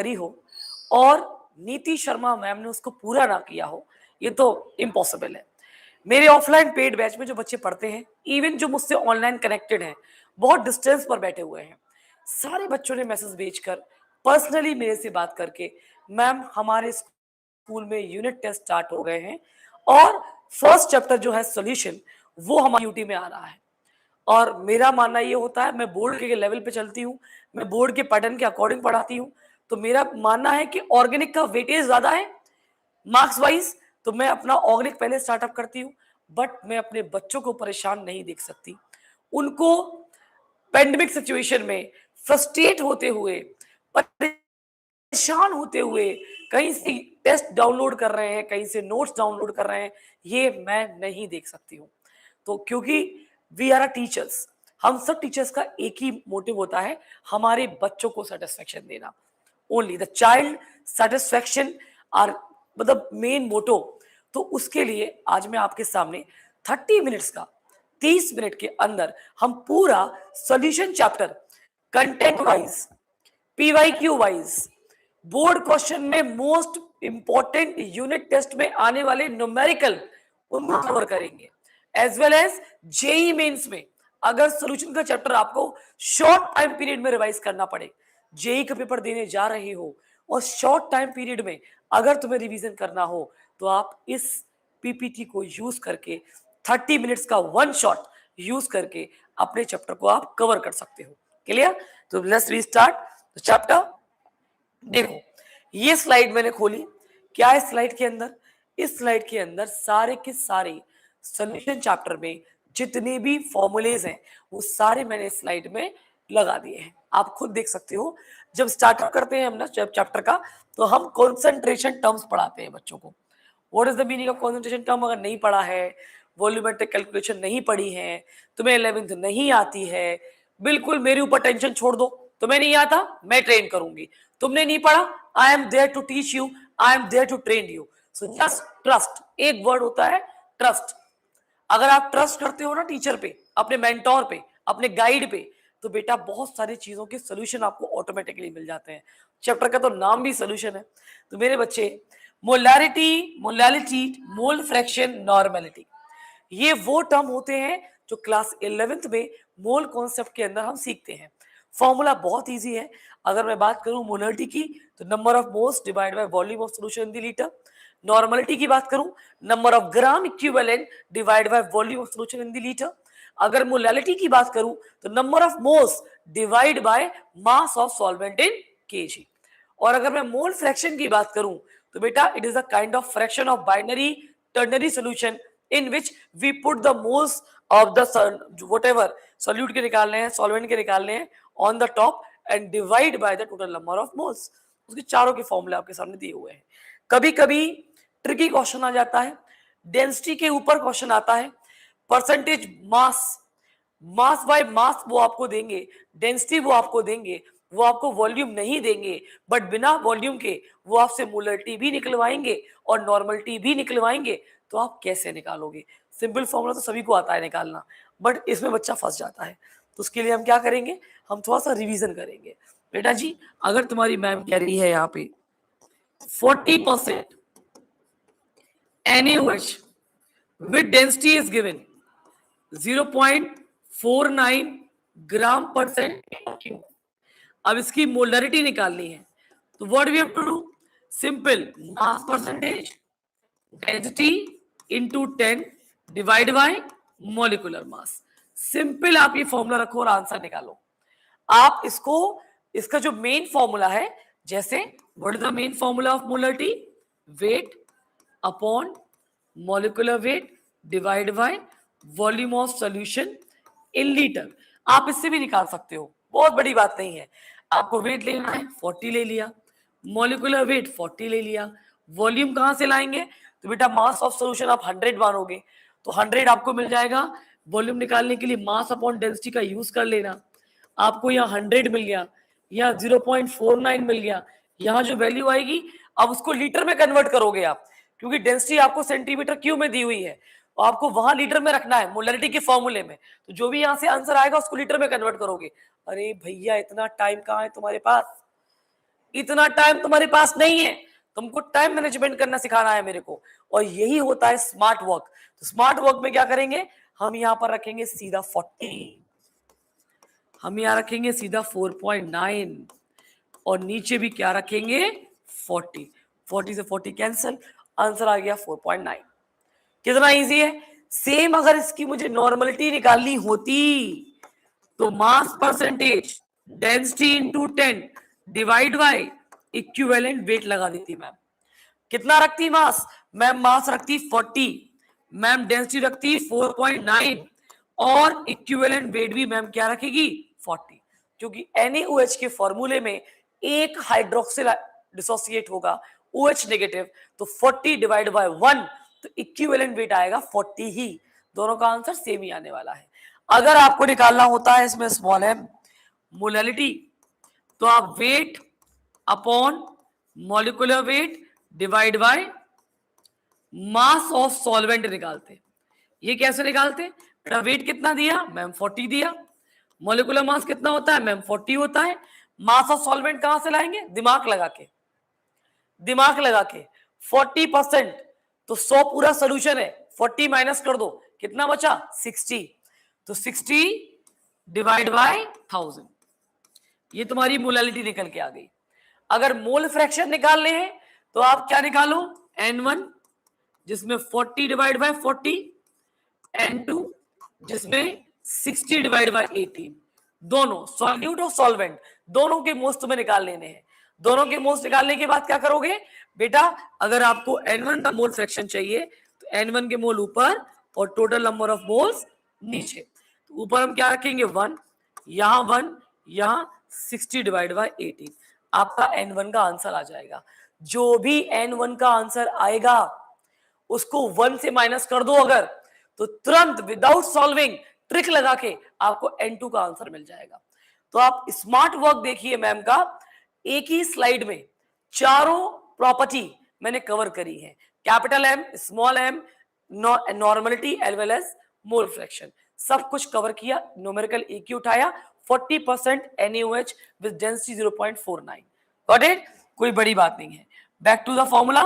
करी हो और नीति शर्मा मैम ने उसको पूरा ना किया हो, ये तो इम्पॉसिबल है। मेरे ऑफलाइन पेड बैच में जो बच्चे पढ़ते हैं, इवन जो मुझसे ऑनलाइन कनेक्टेड हैं, बहुत डिस्टेंस पर बैठे हुए हैं, सारे बच्चों ने मैसेज भेजकर पर्सनली मेरे से बात करके, मैम हमारे स्कूल में यूनिट टेस्ट स्टार्ट हो गए हैं और फर्स्ट चैप्टर जो है सॉल्यूशन, वो हमारे यूटी में आ रहा है। और मेरा मानना ये होता है, मैं बोर्ड के लेवल पे चलती हूँ, मैं बोर्ड के पैटर्न के अकॉर्डिंग पढ़ाती हूँ, तो मेरा मानना है कि ऑर्गेनिक का वेटेज ज्यादा है मार्क्स वाइज, तो मैं अपना ऑर्गेनिक पहले स्टार्टअप करती हूँ। बट मैं अपने बच्चों को परेशान नहीं देख सकती, उनको पेंडेमिक सिचुएशन में फ्रस्ट्रेट होते हुए, परेशान होते हुए, कहीं से टेस्ट डाउनलोड कर रहे हैं, कहीं से नोट्स डाउनलोड कर रहे हैं, ये मैं नहीं देख सकती हूँ। तो क्योंकि वी आर अ टीचर्स, हम सब टीचर्स का एक ही मोटिव होता है, हमारे बच्चों को सेटिस्फेक्शन देना। Only the child satisfaction are मतलब मेन मोटो। तो उसके लिए आज मैं आपके सामने 30 मिनट्स का, 30 मिनट के अंदर हम पूरा solution chapter content wise, PYQ wise, board question में मोस्ट इंपॉर्टेंट यूनिट टेस्ट में आने वाले न्यूमेरिकल, उनको कवर करेंगे। As well as JEE Mains में अगर सॉल्यूशन का चैप्टर आपको शॉर्ट टाइम पीरियड में रिवाइज करना पड़े, जेई का पेपर देने जा रहे हो और शॉर्ट टाइम पीरियड में अगर तुम्हें रिवीजन करना हो, तो आप इस पीपीटी को यूज करके 30 मिनट्स का वन शॉट यूज करके अपने चैप्टर को आप कवर कर सकते हो। क्लियर? तो लेट्स रीस्टार्ट चैप्टर। देखो, ये स्लाइड मैंने खोली, क्या है स्लाइड के अंदर? इस स्लाइड के अंदर सारे के सारे सॉल्यूशन चैप्टर में जितने भी फॉर्मूलेज हैं, वो सारे मैंने स्लाइड में लगा दिए हैं, आप खुद देख सकते हो। जब स्टार्टअप करते हैं हम ना चैप्टर का, तो हम कॉन्सेंट्रेशन टर्म्स पढ़ाते हैं बच्चों को। What is the meaning of concentration term? अगर नहीं पढ़ा है, वॉल्यूमेट्रिक कैलकुलेशन नहीं पढ़ी है, तुम्हें 11th नहीं आती है, बिल्कुल मेरे ऊपर टेंशन छोड़ दो, तुम्हें नहीं आता मैं ट्रेन करूंगी, तुमने नहीं पढ़ा, I am there to teach you, I am there to train you. So just trust, एक वर्ड होता है ट्रस्ट। अगर आप ट्रस्ट करते हो ना टीचर पे, अपने मेंटोर पे, अपने गाइड पे, तो बेटा बहुत सारी चीजों के सोल्यूशन आपको ऑटोमेटिकली मिल जाते हैं। चैप्टर का तो नाम भी सोल्यूशन है। तो मेरे बच्चे, molarity, molality, mole fraction, normality, ये वो टर्म होते हैं जो क्लास 11th में मोल कॉन्सेप्ट के अंदर हम सीखते हैं। फॉर्मूला बहुत इजी है। अगर मैं बात करूं मोलरिटी की, तो number of moles divide by volume of solution in the litre. Normality की बात करूं, number of gram equivalent divide by volume of solution in the litre. अगर मोलैलिटी की बात करूं, तो number of moles divide by mass of solvent in KG. और अगर मैं मोल फ्रैक्शन की बात करूं, तो बेटा it is a kind of fraction of binary ternary solution in which we put the moles of the whatever solute के निकालने हैं, solvent के निकालने हैं on the top and divide by the total number of moles। उसके चारों के फॉर्मूले आपके सामने दिए हुए हैं। कभी कभी ट्रिकी क्वेश्चन आ जाता है, डेंसिटी के ऊपर क्वेश्चन आता है, percentage mass, mass by mass वो आपको देंगे, डेंसिटी वो आपको देंगे, वो आपको वॉल्यूम नहीं देंगे, बट बिना वॉल्यूम के वो आपसे मोलरिटी भी निकलवाएंगे और नॉर्मलिटी भी निकलवाएंगे। तो आप कैसे निकालोगे? सिंपल फॉर्मूला तो सभी को आता है निकालना, बट इसमें बच्चा फंस जाता है। तो उसके लिए हम क्या करेंगे, हम थोड़ा सा रिवीजन करेंगे। बेटा जी, अगर तुम्हारी मैम कह रही है यहाँ पे 40% NaOH with density is given 0.49 gram percent, अब इसकी मोलरिटी निकालनी है, तो what we have to do? Simple, mass percentage density into 10 divide by molecular mass. Simple, आप ये फॉर्मूला रखो और आंसर निकालो। आप इसको, इसका जो मेन फॉर्मूला है, जैसे what is the main formula of molarity? Weight upon molecular weight divide by volume of solution in litre. आप इससे भी निकाल सकते हो, बहुत बड़ी बात नहीं है। आपको वेट लेना है, 40 ले लिया, मॉलिक्यूलर वेट 40 ले लिया, वॉल्यूम कहां से लाएंगे? तो बेटा मास ऑफ सॉल्यूशन आप 100 मानोगे, तो 100 आपको मिल जाएगा। वॉल्यूम निकालने के लिए मास अपॉन डेंसिटी का यूज कर लेना, आपको यहाँ 100 मिल गया, यहाँ 0.49 मिल गया, यहाँ जो वैल्यू आएगी अब उसको लीटर में कन्वर्ट करोगे आप, क्योंकि डेंसिटी आपको सेंटीमीटर क्यूब में दी हुई है, तो आपको वहां लीटर में रखना है मोलरिटी के फॉर्मूले में। तो जो भी यहाँ से आंसर आएगा उसको लीटर में कन्वर्ट करोगे। अरे भैया, इतना टाइम कहाँ है तुम्हारे पास? इतना टाइम तुम्हारे पास नहीं है, तुमको टाइम मैनेजमेंट करना सिखाना है मेरे को, और यही होता है स्मार्ट वर्क। तो स्मार्ट वर्क में क्या करेंगे, हम यहां पर रखेंगे सीधा 40, हम यहां रखेंगे सीधा 4.9, और नीचे भी क्या रखेंगे 40, 40 से 40 कैंसिल, आंसर आ गया 4.9। कितना इजी है। सेम अगर इसकी मुझे नॉर्मलिटी निकालनी होती तो मास percentage density into 10 divide by equivalent weight लगा देती मैम। कितना रखती मास मैम, मास रखती 40, मैम डेंसिटी रखती 4.9, और इक्विवेलेंट वेट भी मैम क्या रखेगी 40, क्योंकि NaOH के फॉर्मूले में एक हाइड्रोक्सिल डिसोसिएट होगा OH नेगेटिव, तो 40 डिवाइड बाय 1, तो इक्विवेलेंट वेट आएगा 40 ही। दोनों का आंसर सेम ही आने वाला है। अगर आपको निकालना होता है इसमें स्मॉल m मोलैलिटी, तो आप weight upon molecular weight divide by mass of solvent निकालते। ये कैसे निकालते, बेटा वेट कितना दिया मैम 40 दिया, मॉलिक्यूलर मास कितना होता है मैम 40 होता है, मास ऑफ सॉल्वेंट कहां से लाएंगे, दिमाग लगा के, दिमाग लगा के 40%, तो 100 पूरा सोल्यूशन है, 40 माइनस कर दो कितना बचा 60, तो 60 डिवाइड बाय 1000, ये तुम्हारी मोलैलिटी निकल के आ गई। अगर मोल फ्रैक्शन निकालने हैं तो आप क्या निकालो N1 जिसमें 40 डिवाइड बाय 40, N2 जिसमें 60 डिवाइड बाय 18, दोनों सॉल्यूट और सॉल्वेंट दोनों के मोल्स तुम्हें निकाल लेने हैं। दोनों के मोल्स निकालने के बाद क्या करोगे बेटा, अगर आपको N1 का मोल फ्रैक्शन चाहिए तो N1 के मोल ऊपर और टोटल नंबर ऑफ मोल्स नीचे। तो ऊपर हम क्या रखेंगे 1, यहां 1, यहां 60 डिवाइड बाय 18, आपका N1 का आंसर आ जाएगा। जो भी N1 का आंसर आएगा उसको 1 से माइनस कर दो अगर, तो तुरंत विदाउट सॉल्विंग ट्रिक लगा के आपको N2 का आंसर मिल जाएगा। तो आप स्मार्ट वर्क देखिए मैम का, एक ही स्लाइड में चारों प्रॉपर्टी मैंने कवर करी है, capital M, small m, normality as well as mole fraction, सब कुछ कवर किया, न्यूमेरिकल EQ उठाया, 40% NaOH with density 0.49, got it, कोई बड़ी बात नहीं है। बैक टू द फॉर्मूला,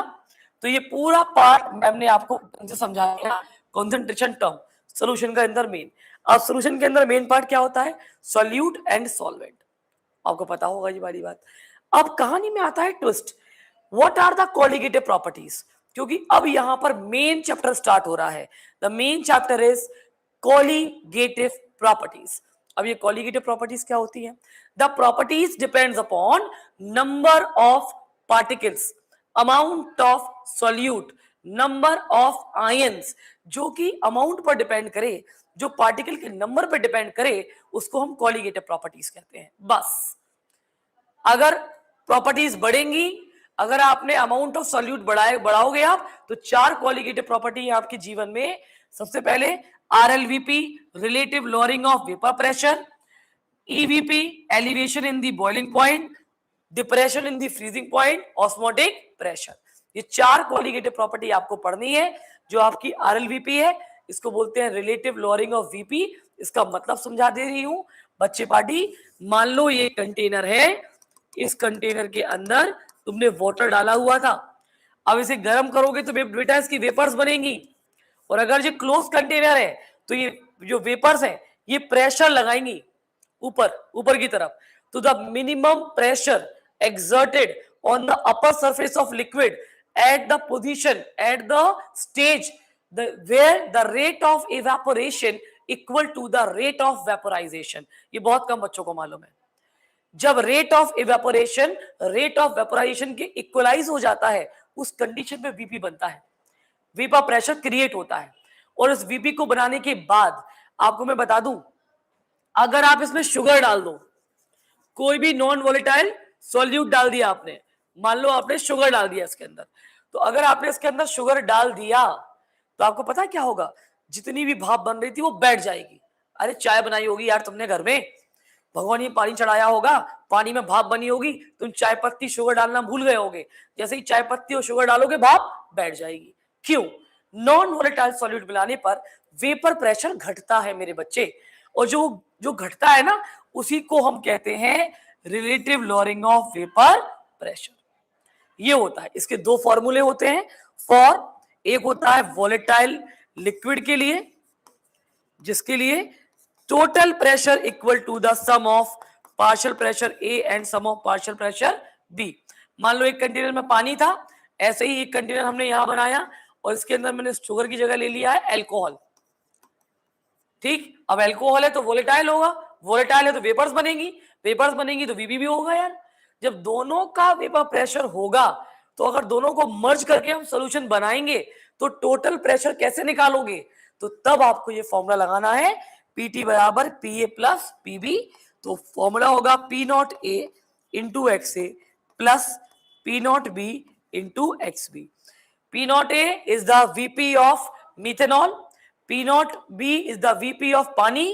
तो ये पूरा पार्ट मैम ने आपको समझाया, कंसंट्रेशन टर्म सॉल्यूशन के अंदर मेन। अब सॉल्यूशन के अंदर मेन पार्ट क्या होता है, सॉल्यूट एंड सॉल्वेंट, आपको पता होगा ये वाली बात। अब कहानी में आता है twist, what are the colligative properties, क्योंकि अब यहां पर मेन चैप्टर स्टार्ट हो रहा है। The main chapter is colligative properties. अब ये कोलिगेटिव प्रॉपर्टीज क्या होती है, the properties depends upon number of particles, amount of solute, number of ions, जो कि अमाउंट पर डिपेंड करे, जो पार्टिकल के नंबर पर डिपेंड करे, उसको हम कोलिगेटिव प्रॉपर्टीज कहते हैं। बस अगर प्रॉपर्टीज बढ़ेंगी, अगर आपने अमाउंट ऑफ सॉल्यूट बढ़ाओगे आप, तो 4 कोलिगेटिव प्रॉपर्टी है आपके जीवन में। सबसे पहले RLVP, relative lowering of vapour pressure, EVP, elevation in the boiling point, depression in the freezing point, osmotic pressure. ये 4 कोलिगेटिव प्रॉपर्टी आपको पढ़नी है। जो आपकी RLVP है, इसको बोलते हैं रिलेटिव लॉरिंग ऑफ VP। इसका मतलब समझा दे रही हूं बच्चे पार्टी। मान लो ये कंटेनर है, इस कंटेनर के अंदर तुमने वाटर डाला हुआ था, अब इसे गर्म करोगे तो बेटा इसकी वेपर्स बनेंगी, और अगर ये क्लोज कंटेनर है तो ये जो वेपर्स है ये प्रेशर लगाएंगी ऊपर की तरफ। तो the minimum pressure exerted on the upper surface of liquid at the position, at the stage where the rate of evaporation equal to the rate of vaporization। ये बहुत कम बच्चों को मालूम है। जब रेट ऑफ वेपोराइजेशन के इक्वलाइज हो जाता है, उस कंडीशन में VP बनता है, वेपर प्रेशर क्रिएट होता है। और इस VP को बनाने के बाद आपको मैं बता दूं, अगर आप इसमें शुगर डाल दो, कोई भी नॉन वोलेटाइल सॉल्यूट डाल दिया आपने, मान लो आपने शुगर डाल दिया इसके अंदर, तो अगर आपने इसके अंदर शुगर डाल दिया तो आपको पता है क्या होगा, जितनी भी भाप बन रही थी वो बैठ जाएगी। अरे चाय बनाई होगी यार तुमने घर में, भगवान ये पानी चढ़ाया होगा, पानी में भाप बनी होगी, तुम चाय पत्ती शुगर डालना भूल गए होगे, जैसे ही चाय पत्ती और शुगर डालोगे भाप बैठ जाएगी। क्यों? नॉन वोलेटाइल सॉल्यूट मिलाने पर वेपर प्रेशर घटता है मेरे बच्चे, और जो घटता है ना, उसी को हम कहते हैं relative lowering of vapour pressure. ये होता है, इसके दो फॉर्मूले होते हैं फॉर, एक होता है वॉलेटाइल लिक्विड के लिए, जिसके लिए total pressure equal to the sum of partial pressure A and sum of partial pressure B. मान लो एक कंटेनर में पानी था, ऐसे ही एक कंटेनर हमने यहां बनाया और इसके अंदर मैंने शुगर की जगह ले लिया है अल्कोहल। ठीक, अब अल्कोहल है तो वोलेटाइल होगा, वोलेटाइल है तो वेपर्स बनेगी, वेपर्स बनेगी तो वीबी भी होगा यार। जब दोनों का वेपर प्रेशर होगा तो अगर दोनों को मर्ज करके हम सोल्यूशन बनाएंगे तो टोटल प्रेशर कैसे निकालोगे? तो तब आपको ये फॉर्मूला लगाना है, पीटी बराबर पी ए प्लस पीबी। तो फॉर्मूला होगा P naught A into X A plus P naught B into X B. P naught A is the VP of methanol, P naught B is the VP of पानी,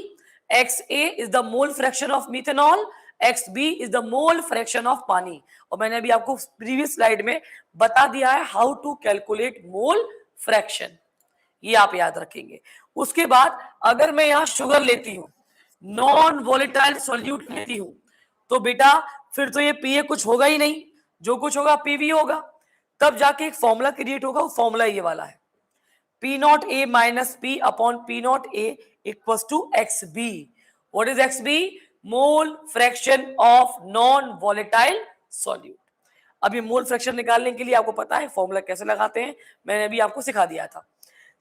XA is the mole fraction of methanol, XB is the mole fraction of पानी। और मैंने अभी आपको previous slide में बता दिया है how to calculate mole fraction, ये आप याद रखेंगे। उसके बाद अगर मैं यहां शुगर लेती हूं, नॉन वोलेटाइल सॉल्यूट लेती हूं, तो बेटा फिर तो ये पीए कुछ होगा ही नहीं, जो कुछ होगा पीवी होगा। तब जाके एक फॉर्मूला क्रिएट होगा, वो फॉर्मूला ये वाला है, P naught A minus P upon P naught A equals to X B. What is X B? Mole fraction of non volatile solute. अब ये मोल फ्रैक्शन निकालने के लिए आपको पता है फॉर्मूला कैसे लगाते हैं, मैंने अभी आपको सिखा दिया था।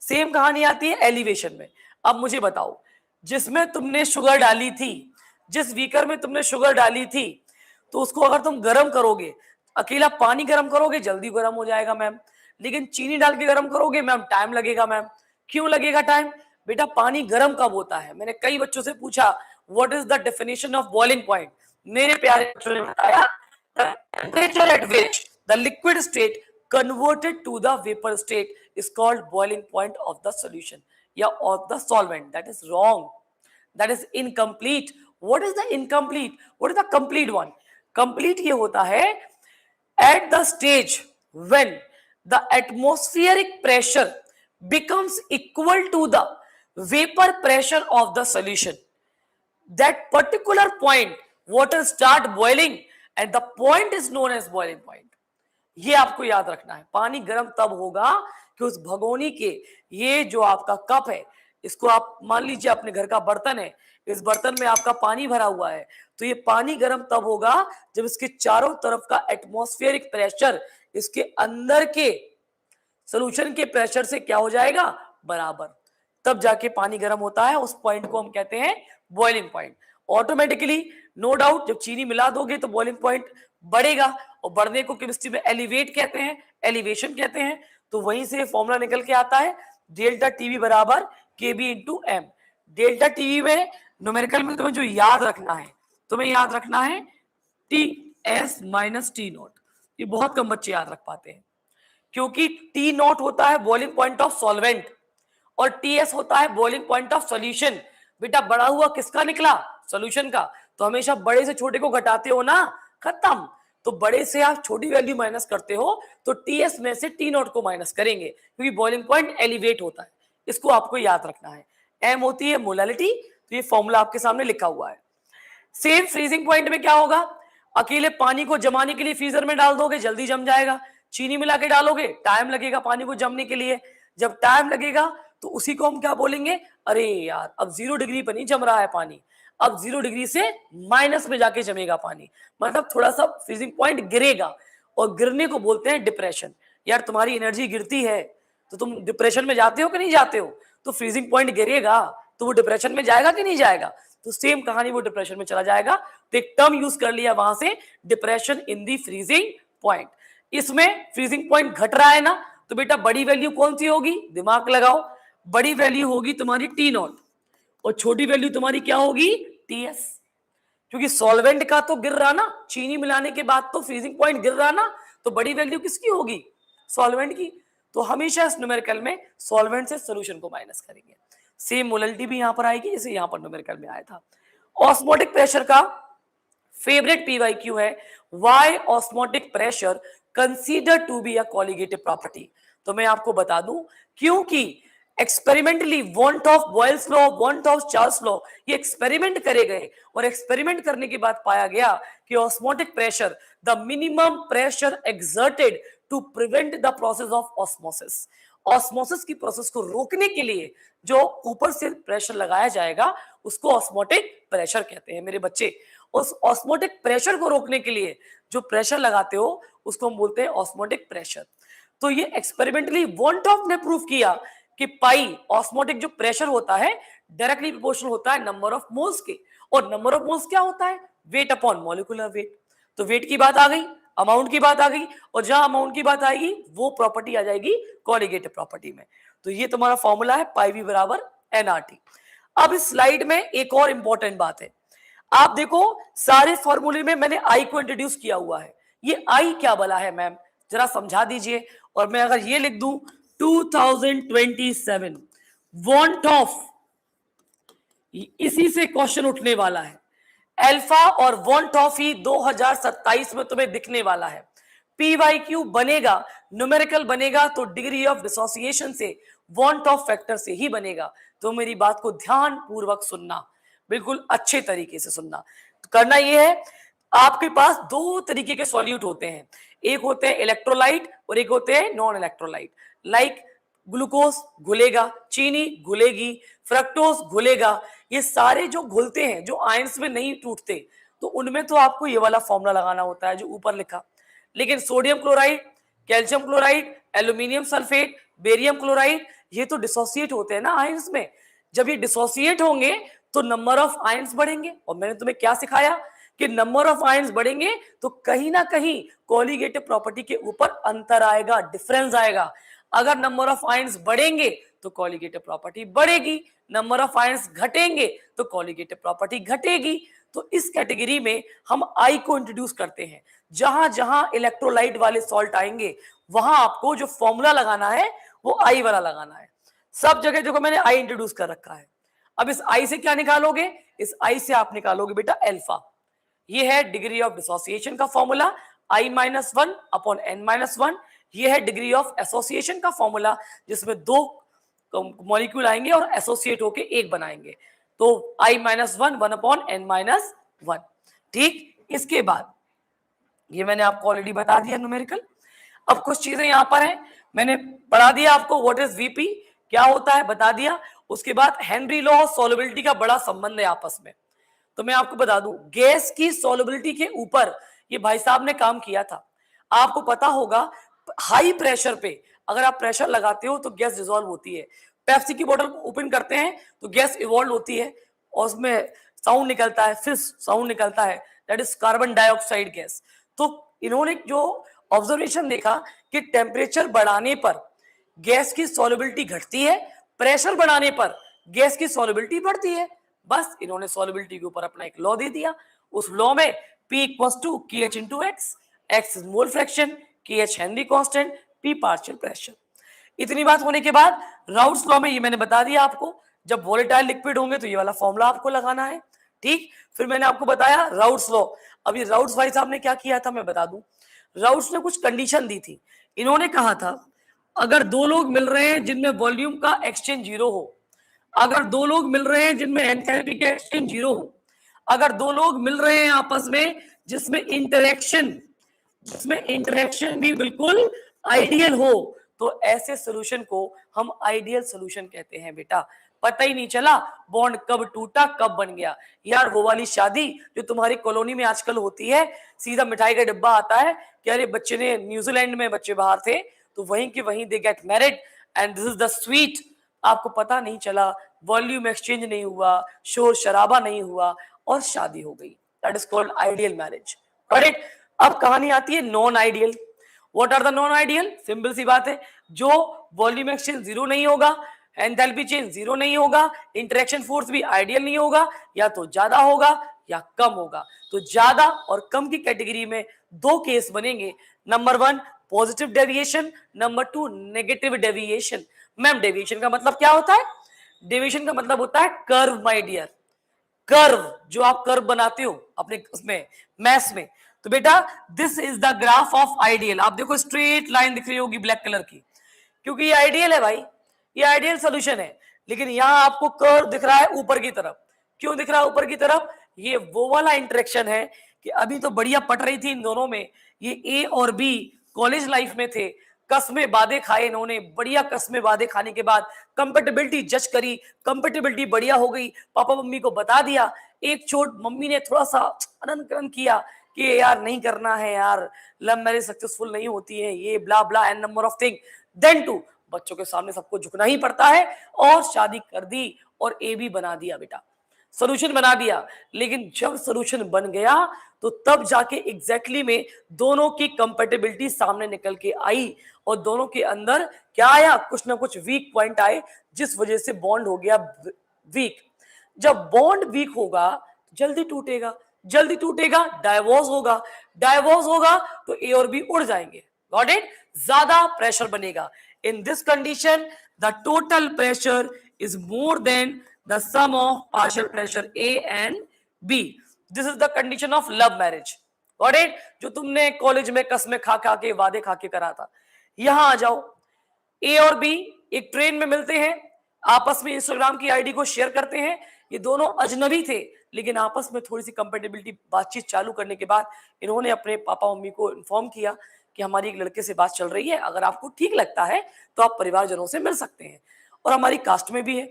सेम कहानी आती है एलिवेशन में। अब मुझे बताओ, जिसमें तुमने शुगर डाली थी, जिस बीकर में तुमने शुगर डाली थी, तो उसको अगर तुम गर्म करोगे, अकेला पानी गर्म करोगे जल्दी गर्म हो जाएगा मैम, लेकिन चीनी डाल के गर्म करोगे मैम टाइम लगेगा। मैम क्यों लगेगा टाइम? बेटा पानी गर्म कब होता है? मैंने कई बच्चों से पूछा what is the definition of boiling point, मेरे प्यारे बच्चों ने बताया temperature at which the liquid state converted to the vapour state is called boiling point of the solution या of the solvent. That is wrong, that is incomplete. What is the incomplete? What is the complete one? Complete ये होता है at the stage when the atmospheric pressure becomes equal to the vapor pressure of the solution, that particular point water start boiling and the point is known as boiling point। ये आपको याद रखना है। पानी गर्म तब होगा कि उस भगोनी के, ये जो आपका कप है, इसको आप मान लीजिए अपने घर का बर्तन है, इस बर्तन में आपका पानी भरा हुआ है, तो ये पानी गर्म तब होगा जब इसके चारों तरफ का एटमॉस्फेरिक प्रेशर इसके अंदर के सॉल्यूशन के प्रेशर से क्या हो जाएगा? बराबर। तब जाके पानी गर्म होता है, उस पॉइंट को हम कहते हैं boiling point. Automatically no doubt जब चीनी मिला दोगे तो बॉइलिंग पॉइंट बढ़ेगा, और बढ़ने को केमिस्ट्री में एलिवेट कहते हैं, एलिवेशन कहते हैं। तो वहीं से फॉर्मूला निकल के आता है डेल्टा टीवी बराबर केबी इंटू एम। डेल्टा टीवी में न्यूमेरिकल में तुम्हें जो याद रखना है, तुम्हें याद रखना है T S minus T not. ये बहुत कम बच्चे याद रख पाते हैं, क्योंकि टी नॉट होता है बॉइलिंग पॉइंट ऑफ सॉल्वेंट और टी एस होता है बॉइलिंग पॉइंट ऑफ सॉल्यूशन। बेटा बड़ा हुआ किसका निकला? सॉल्यूशन का। तो हमेशा बड़े से छोटे को घटाते हो ना, खत्म। तो बड़े से आप छोटी वैल्यू माइनस करते हो तो टी एस में से टी नॉट को माइनस करेंगे, क्योंकि बॉइलिंग पॉइंट एलिवेट होता है। इसको आपको याद रखना है। एम होती है मोलालिटी, तो ये फॉर्मूला आपके सामने लिखा हुआ है। सेम फ्रीजिंग पॉइंट में क्या होगा? अकेले पानी को जमाने के लिए फ्रीजर में डाल दोगे जल्दी जम जाएगा, चीनी मिला के डालोगे टाइम लगेगा पानी को जमने के लिए। जब टाइम लगेगा तो उसी को हम क्या बोलेंगे? अरे यार अब 0 डिग्री पर नहीं जम रहा है पानी, अब 0 डिग्री से माइनस में जाके जमेगा पानी, मतलब थोड़ा सा फ्रीजिंग पॉइंट गिरेगा, और गिरने को बोलते हैं डिप्रेशन। यार तुम्हारी एनर्जी गिरती है तो तुम डिप्रेशन में जाते हो कि नहीं जाते हो? तो फ्रीजिंग पॉइंट गिरेगा तो वो डिप्रेशन में जाएगा कि नहीं जाएगा? तो सेम कहानी, वो डिप्रेशन में चला जाएगा। तो एक टर्म यूज कर लिया वहां से, depression in the freezing point. इसमें फ्रीजिंग पॉइंट घट रहा है ना, तो बेटा बड़ी वैल्यू कौन सी होगी? दिमाग लगाओ, बड़ी वैल्यू होगी तुम्हारी टी नॉट और छोटी वैल्यू तुम्हारी क्या होगी? T S. क्योंकि सॉल्वेंट का तो गिर रहा ना, चीनी मिलाने के बाद तो फ्रीजिंग पॉइंट गिर रहा ना, तो बड़ी वैल्यू किसकी होगी? सॉल्वेंट की। तो हमेशा इस न्यूमेरिकल में सॉल्वेंट से सॉल्यूशन को माइनस करेंगे। सेम मोलैलिटी भी यहां पर आएगी जैसे यहां पर न्यूमेरिकल में आया था। ऑस्मोटिक प्रेशर का फेवरेट पीवाईक्यू है, why osmotic pressure consider to be a colligative property. तो मैं आपको बता दूं, क्योंकि experimentally want of Boyle's law, want of Charles law, ये एक्सपेरिमेंट करे गए और एक्सपेरिमेंट करने के बाद पाया गया कि osmotic pressure, the minimum pressure exerted to prevent the process of osmosis, osmosis की प्रोसेस को रोकने के लिए जो ऊपर से प्रेशर लगाया जाएगा उसको ऑस्मोटिक प्रेशर कहते हैं मेरे बच्चे। उस ऑस्मोटिक प्रेशर को रोकने के लिए जो प्रेशर लगाते हो उसको हम बोलते हैं ऑस्मोटिक प्रेशर। तो ये एक्सपेरिमेंटली वॉन्टॉफ ने प्रूव किया कि पाई ऑस्मोटिक जो प्रेशर होता है डायरेक्टली प्रोपोर्शनल होता है नंबर ऑफ मोल्स के, और नंबर ऑफ मोल्स क्या होता है, वेट अपॉन मॉलिक्यूलर वेट। तो वेट की बात आ गई, अमाउंट की बात आ गई, और जहां अमाउंट की बात आएगी वो प्रॉपर्टी आ जाएगी कोलिगेटिव प्रॉपर्टी में। तो ये तुम्हारा फॉर्मूला है पाई वी बराबर एनआरटी। अब इस स्लाइड में एक और इंपॉर्टेंट बात है, आप देखो सारे फॉर्मूले में मैंने आई को इंट्रोड्यूस किया हुआ है। ये आई क्या बला है मैम, जरा समझा दीजिए। और मैं अगर ये लिख दूं 2027 वांट ऑफ, इसी से क्वेश्चन उठने वाला है। अल्फा और वांट ऑफ ही 2027 में तुम्हें दिखने वाला है। PYQ बनेगा, न्यूमेरिकल बनेगा तो डिग्री ऑफ डिसोसिएशन से, वांट ऑफ फैक्टर से ही बनेगा। तो मेरी बात को ध्यान पूर्वक सुनना, बिल्कुल अच्छे तरीके से सुनना। तो करना यह है, आपके पास दो तरीके के सॉल्यूट होते हैं, एक होते हैं इलेक्ट्रोलाइट और एक होते हैं नॉन इलेक्ट्रोलाइट। लाइक ग्लूकोज घुलेगा, चीनी घुलेगी, फ्रक्टोज घुलेगा, ये सारे जो घुलते हैं जो आयंस में नहीं टूटते, तो उनमें तो आपको ये वाला फॉर्मूला लगाना होता है जो ऊपर लिखा। लेकिन sodium chloride, calcium chloride, aluminium sulphate, barium chloride, ये तो डिसोसिएट होते हैं ना आयंस में। जब ये डिसोसिएट होंगे तो नंबर ऑफ आयंस बढ़ेंगे, और मैंने तुम्हें क्या सिखाया कि नंबर ऑफ आयंस बढ़ेंगे तो कहीं ना कहीं कोलिगेटिव प्रॉपर्टी के ऊपर अंतर आएगा, डिफरेंस आएगा। अगर नंबर ऑफ आयंस बढ़ेंगे तो कोलिगेटिव प्रॉपर्टी बढ़ेगी, नंबर ऑफ आयंस घटेंगे तो कोलिगेटिव प्रॉपर्टी घटेगी। तो इस कैटेगरी में हम आई को इंट्रोड्यूस करते हैं। जहां जहां इलेक्ट्रोलाइट वाले सॉल्ट आएंगे वहां आपको जो फॉर्मूला लगाना है वो आई वाला लगाना है। सब जगह देखो मैंने आई इंट्रोड्यूस कर रखा है। अब इस आई से क्या निकालोगे, इस आई से आप निकालोगे बेटा अल्फा। ये है डिग्री ऑफ डिसोसिएशन का फॉर्मूला I-1 अपॉन n-1। ये है डिग्री ऑफ एसोसिएशन का फॉर्मूला जिसमें दो मॉलिक्यूल आएंगे और एसोसिएट होके एक बनाएंगे, तो I-1 1 अपॉन n-1। ठीक, इसके बाद ये मैंने आपको ऑलरेडी बता दिया न्यूमेरिकल। अब कुछ चीजें यहां पर हैं, मैंने पढ़ा दिया आपको व्हाट इज वीपी क्या होता है बता दिया। उसके बाद हेनरी लॉ सॉल्युबिलिटी का बड़ा संबंध है आपस में। तो मैं आपको बता दूं गैस की सॉल्युबिलिटी के ऊपर ये भाई साहब ने काम किया था। आपको पता होगा हाई प्रेशर पे अगर आप प्रेशर लगाते हो तो गैस डिसॉल्व होती है। पेप्सी की बोतल ओपन करते हैं तो गैस इवॉल्व होती है और उसमें साउंड निकलता है, फिर साउंड निकलता है, that is carbon dioxide gas. तो इन्होंने जो ऑब्जर्वेशन देखा कि टेम्परेचर बढ़ाने पर गैस की सॉल्युबिलिटी घटती है, प्रेशर बढ़ाने पर गैस की सॉल्युबिलिटी बढ़ती है। बस इन्होंने सॉल्युबिलिटी के ऊपर अपना एक लॉ दे दिया। उस लॉ में P equals to KH into X, X is mole fraction, KH Henry constant, P partial pressure. इतनी बात होने के बाद राउट्स लॉ में ये मैंने बता दिया आपको, जब वोलेटाइल लिक्विड होंगे तो ये वाला फॉर्मूला आपको लगाना है। ठीक, फिर मैंने आपको बताया राउट्स लॉ। अब ये राउट्स भाई साहब ने क्या किया था मैं बता दूं। राउट्स ने कुछ कंडीशन दी थी। इन्होंने कहा था अगर दो लोग मिल रहे हैं जिनमें वॉल्यूम का एक्सचेंज जीरो हो, अगर दो लोग मिल रहे हैं जिनमें एंथैल्पी का एक्सचेंज जीरो हो, अगर दो लोग मिल रहे हैं आपस में जिसमें इंटरेक्शन भी बिल्कुल आइडियल हो, तो ऐसे सॉल्यूशन को हम आइडियल सॉल्यूशन कहते हैं बेटा। पता ही नहीं चला बॉन्ड कब टूटा कब बन गया। यार वो वाली शादी जो तुम्हारी कॉलोनी में आजकल होती है, सीधा मिठाई का डिब्बा आता है कि अरे बच्चे ने न्यूजीलैंड में बच्चे बाहर थे तो वहीं के वहीं they get married and this is the sweet. आपको पता नहीं चला, वॉल्यूम एक्सचेंज नहीं हुआ, शोर शराबा नहीं हुआ और शादी हो गई। That is called ideal marriage. Correct. अब कहानी आती है non ideal. What are the non ideal? Simple सी बात है, जो वॉल्यूम एक्सचेंज जीरो नहीं होगा, एंथैल्पी चेंज जीरो नहीं होगा, इंटरेक्शन फोर्स भी आइडियल नहीं होगा, या तो ज्यादा होगा या कम होगा। तो ज्यादा और कम की कैटेगरी में दो केस बनेंगे। Number one positive deviation, number two negative deviation. Ma'am deviation का मतलब क्या होता है? डेविएशन का मतलब होता है कर्व माय डियर, कर्व, जो आप कर्व बनाते हो अपने उसमें मैथ्स में। तो बेटा this is the graph of ideal. आप देखो स्ट्रेट लाइन दिख रही होगी ब्लैक कलर की, क्योंकि ये आइडियल है भाई। ये आइडियल सोल्यूशन है। लेकिन यहाँ आपको कर्व दिख रहा है ऊपर की तरफ। क्यों दिख रहा है ऊपर की तरफ? ये वो वाला इंटरेक्शन है कि अभी तो बढ़िया पट रही थी इन दोनों में, ये ए और बी कॉलेज लाइफ में थे, कस्मे बादे खाए इन्होंने, बढ़िया कस्मे बादे खाने के बाद कंपेटेबिलिटी जज करी, कंपेटेबिलिटी बढ़िया हो गई, पापा मम्मी को बता दिया, एक छोट मम्मी ने थोड़ा सा अनन करन किया कि यार नहीं करना है यार, लव मैरिज सक्सेसफुल नहीं होती है, ये blah blah N number of thing, then to बच्चों के सामने सबको झुकना ही पड़ता है और शादी कर दी और ए बी बना दिया बेटा, सोल्यूशन बना दिया। लेकिन जब सोल्यूशन बन गया तो तब जाके एग्जैक्टली में दोनों की कंपेटेबिलिटी सामने निकल के आई और दोनों के अंदर क्या आया, कुछ ना कुछ वीक पॉइंट आए जिस वजह से बॉन्ड हो गया वीक। जब बॉन्ड वीक होगा जल्दी टूटेगा, जल्दी टूटेगा डाइवोर्स होगा, डाइवोर्स होगा तो ए और बी उड़ जाएंगे, गॉट इट, ज्यादा प्रेशर बनेगा। In this condition the total pressure is more than the sum of partial pressure A and B. This is the condition of love marriage. Got it? जो तुमने college में कसमें खा खा के वादे खा के करा था। यहां आ जाओ, ए और बी एक ट्रेन में मिलते हैं, आपस में इंस्टाग्राम की आईडी को शेयर करते हैं, ये दोनों अजनबी थे लेकिन आपस में थोड़ी सी कंपेटेबिलिटी बातचीत चालू करने के बाद इन्होंने अपने पापा मम्मी को इन्फॉर्म किया कि हमारी एक लड़के से बात चल रही है, अगर आपको ठीक लगता है तो आप परिवारजनों से मिल सकते हैं और हमारी कास्ट में भी है।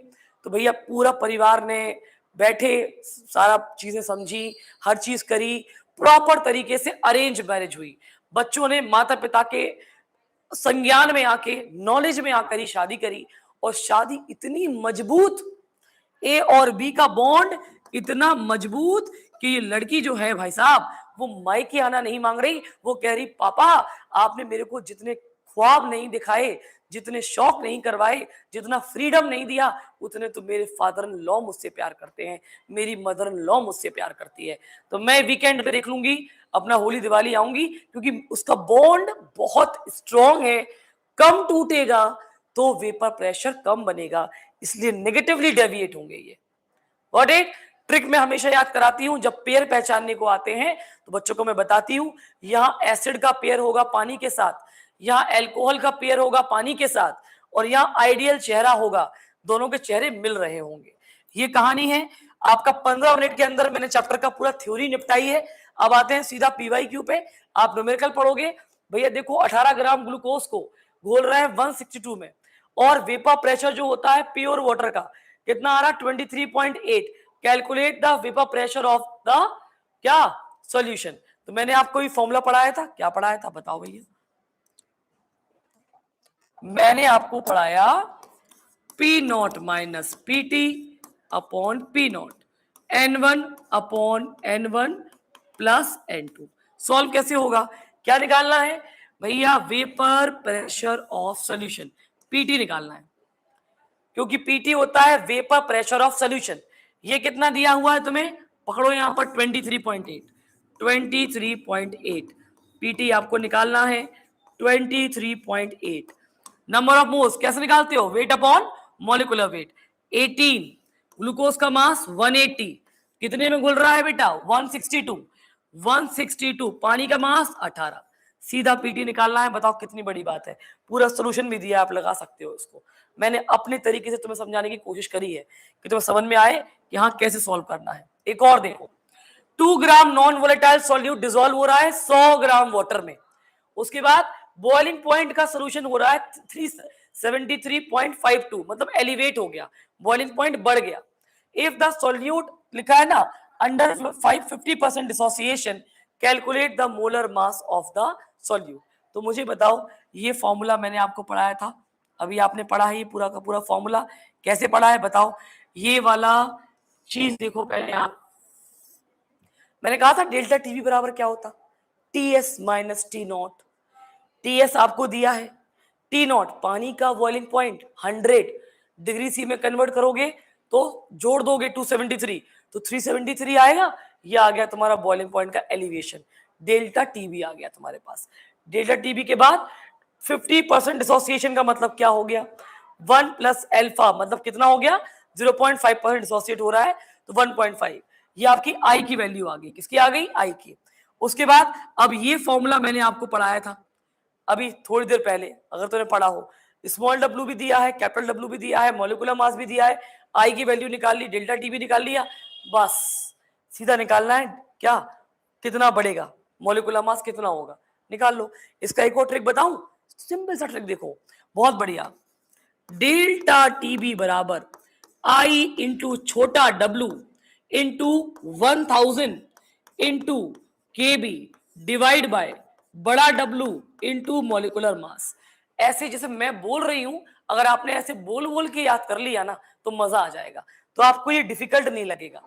तो भैया पूरा परिवार ने बैठे, सारा चीजें समझी, हर चीज करी, प्रॉपर तरीके से अरेंज मैरिज हुई। बच्चों ने माता पिता के संज्ञान में आके, नॉलेज में आकर ही शादी करी और शादी इतनी मजबूत, ए और बी का बॉन्ड इतना मजबूत कि ये लड़की जो है भाई साहब वो मायके आना नहीं मांग रही, वो कह रही पापा आपने मेरे को जितने ख्वाब नहीं दिखाए, जितने शौक नहीं करवाए, जितना फ्रीडम नहीं दिया, उतने तो मेरे फादर इन लॉ मुझसे प्यार करते हैं, मेरी मदर इन लॉ मुझसे प्यार करती है, तो मैं वीकेंड पे देख लूंगी, अपना होली दिवाली आऊंगी, क्योंकि उसका बॉन्ड बहुत स्ट्रॉन्ग है, कम टूटेगा तो वेपर प्रेशर कम बनेगा, इसलिए नेगेटिवली डेविएट होंगे ये। Got it? ट्रिक में हमेशा याद कराती हूं, जब पेयर पहचानने को आते हैं तो बच्चों को मैं बताती हूं, यहाँ एसिड का पेयर होगा पानी के साथ, यहाँ एल्कोहल का पेयर होगा पानी के साथ, और यहाँ आइडियल चेहरा होगा, दोनों के चेहरे मिल रहे होंगे। ये कहानी है आपका 15 मिनट के अंदर मैंने चैप्टर का पूरा थ्योरी निपटाई है। अब आते हैं सीधा पीवाईक्यू पे, आप न्यूमेरिकल पढ़ोगे। भैया देखो 18 ग्राम ग्लूकोज को घोल रहे हैं 162 में, और वेपर प्रेशर जो होता है प्योर वाटर का कितना आ रहा, 23.8। Calculate the vapour pressure of the क्या सॉल्यूशन। तो मैंने आपको ये फॉर्मूला पढ़ाया था, क्या पढ़ाया था बताओ भैया? मैंने आपको पढ़ाया P not minus P T upon P not, N1 upon N1 plus N2। Solve कैसे होगा, क्या निकालना है भैया? Vapour pressure of solution, PT निकालना है, क्योंकि पीटी होता है वेपर प्रेशर ऑफ सॉल्यूशन। ये कितना दिया हुआ है तुम्हें, पकड़ो यहां पर 23.8, 23.8 पीटी आपको निकालना है, 23.8। नंबर ऑफ मोल्स कैसे निकालते हो, weight upon molecular weight. 18 glucose का मास 180, कितने में घुल रहा है बेटा? 162 पानी का मास 18, सीधा पीटी निकालना है। बताओ कितनी बड़ी बात है, पूरा सोल्यूशन भी दिया, आप लगा सकते हो इसको। मैंने अपने तरीके से तुम्हें समझाने की कोशिश करी है कि तुम्हें समझ में आए कि हाँ कैसे सॉल्व करना है। एक और देखो, 2 ग्राम नॉन वोलेटाइल सॉल्यूट डिसॉल्व हो रहा है 100 ग्राम वाटर में, उसके बाद बॉइलिंग पॉइंट का सोल्यूशन हो रहा है 373.52, मतलब एलिवेट हो गया, बॉइलिंग पॉइंट बढ़ गया। इफ द सॉल्यूट लिखा है ना under 50% dissociation, calculate the molar mass of the solute. तो मुझे बताओ, ये फॉर्मूला मैंने आपको पढ़ाया था, अभी आपने पढ़ा है ये पूरा का पूरा फॉर्मूला, कैसे पढ़ा है बताओ? ये वाला चीज देखो पहले आप, मैंने कहा था डेल्टा टीवी बराबर क्या होता, TS minus T naught. TS आपको दिया है, टी नॉट पानी का बॉइलिंग पॉइंट 100 डिग्री सी में कन्वर्ट करोगे तो जोड़ दोगे 273 तो 373 आएगा, ये आ गया तुम्हारा बॉइलिंग पॉइंट का एलिवेशन, डेल्टा टीबी आ गया तुम्हारे पास। डेल्टा टीबी के बाद 50% डिसोसिएशन का मतलब क्या हो गया, 1 प्लस एल्फा, मतलब कितना हो गया 0.5% डिसोसिएट हो रहा है तो 1.5, ये आपकी आई की वैल्यू आ गई, किसकी आ गई, आई की। उसके बाद अब ये फॉर्मूला मैंने आपको पढ़ाया था अभी थोड़ी देर पहले, अगर तुमने पढ़ा हो, स्मॉल डब्ल्यू भी दिया है, कैपिटल डब्ल्यू भी दिया है, मॉलिक्यूलर मास भी दिया है, आई की वैल्यू निकाल ली, डेल्टा टी भी निकाल लिया, बस सीधा निकालना है क्या, कितना बढ़ेगा, मॉलिक्यूलर मास कितना होगा, निकाल लो। इसका एक और ट्रिक बताऊं, सिंपल सा ट्रिक देखो, बहुत बढ़िया। डेल्टा टीबी बराबर आई इंटू छोटा डब्लू इंटू 1000 इंटू के बी डिवाइड बाय बड़ा डब्लू इंटू मॉलिकुलर मास। ऐसे जैसे मैं बोल रही हूं, अगर आपने ऐसे बोल बोल के याद कर लिया ना तो मजा आ जाएगा, तो आपको ये डिफिकल्ट नहीं लगेगा,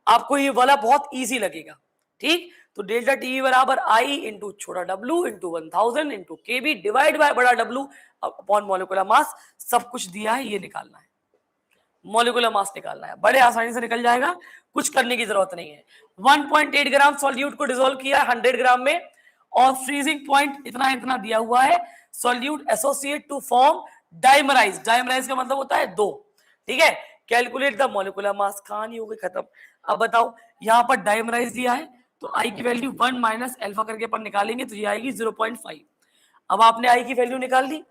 आपको ये वाला बहुत इजी लगेगा। ठीक, तो डेल्टा टी बराबर आई इंटू छोटा डब्लू इंटू 1000 इंटू के बी डिवाइड बाय बड़ा डब्लू अपॉन मॉलिकुलर मास, सब कुछ दिया है, ये निकालना है, मॉलिकुलर मास निकालना है, बड़े आसानी से निकल जाएगा, कुछ करने की जरूरत नहीं है। 1.8 ग्राम सॉल्यूट को डिसोल्व किया 100 ग्राम में और फ्रीजिंग पॉइंट इतना इतना दिया हुआ है, solute associate to form dimerize, dimerize का मतलब होता है दो, ठीक है। कैलकुलेट द मॉलिकुलर मास, कहानी हो गई खत्म। अब बताओ, यहां पर डाइमराइज दिया है तो आई की वैल्यू 1 माइनस एल्फा करके अपन निकालेंगे तो ये आएगी 0.5। अब आपने आई की वैल्यू निकाल ली,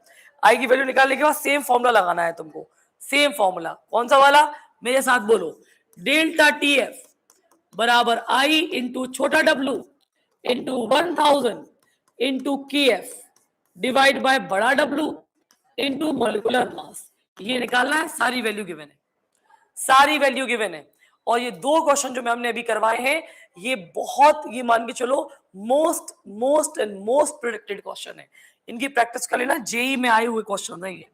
आई की वैल्यू निकालने के बाद सेम फॉर्मूला लगाना है तुमको, सेम फॉर्मूला, कौन सा वाला, मेरे साथ बोलो, डेल्टा टी एफ बराबर आई इंटू छोटा डब्लू इंटू 1000 इंटू के एफ डिवाइड बाय बड़ा डब्लू इंटू मॉलिकुलर मास, ये निकालना है, सारी वैल्यू गिवन है, सारी वैल्यू गिवन है। और ये दो क्वेश्चन जो मैं हमने अभी करवाए हैं, ये बहुत, ये मान के चलो most most and most predicted question है, इनकी प्रैक्टिस कर लेना, जेई में आए हुए क्वेश्चन है ये।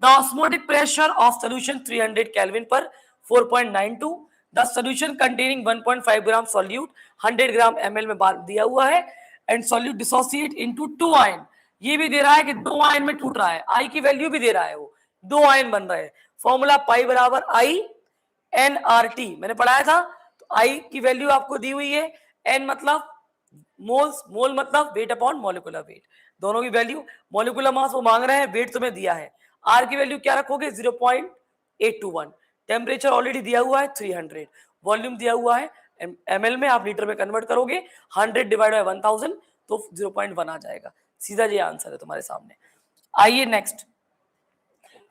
The osmotic pressure of solution 300 Kelvin पर 4.92, the solution containing 1.5 gram solute 100 gram ml में बार दिया हुआ है, and solute dissociate into 2 ion, ये भी दे रहा है कि 2 आयन में टूट रहा है, आई की वैल्यू भी दे रहा है, वो 2 आयन बन रहे हैं, फॉर्मूला पाई बराबर आई एन आर टी मैंने पढ़ाया था, तो आई की वैल्यू आपको दी हुई है, एन मतलब मोल्स, मोल मतलब वेट अपॉन मॉलिक्यूलर वेट, दोनों की वैल्यू, मॉलिक्यूलर मास वो मांग रहे हैं, वेट तुम्हें दिया है, आर की वैल्यू क्या रखोगे 0.821, टेम्परेचर ऑलरेडी दिया हुआ है 300, वॉल्यूम दिया हुआ है एमएल में, आप लीटर में कन्वर्ट करोगे 100 डिवाइड बाय 1000 तो 0.1 आ जाएगा, सीधा ये आंसर है तुम्हारे सामने। आइए next,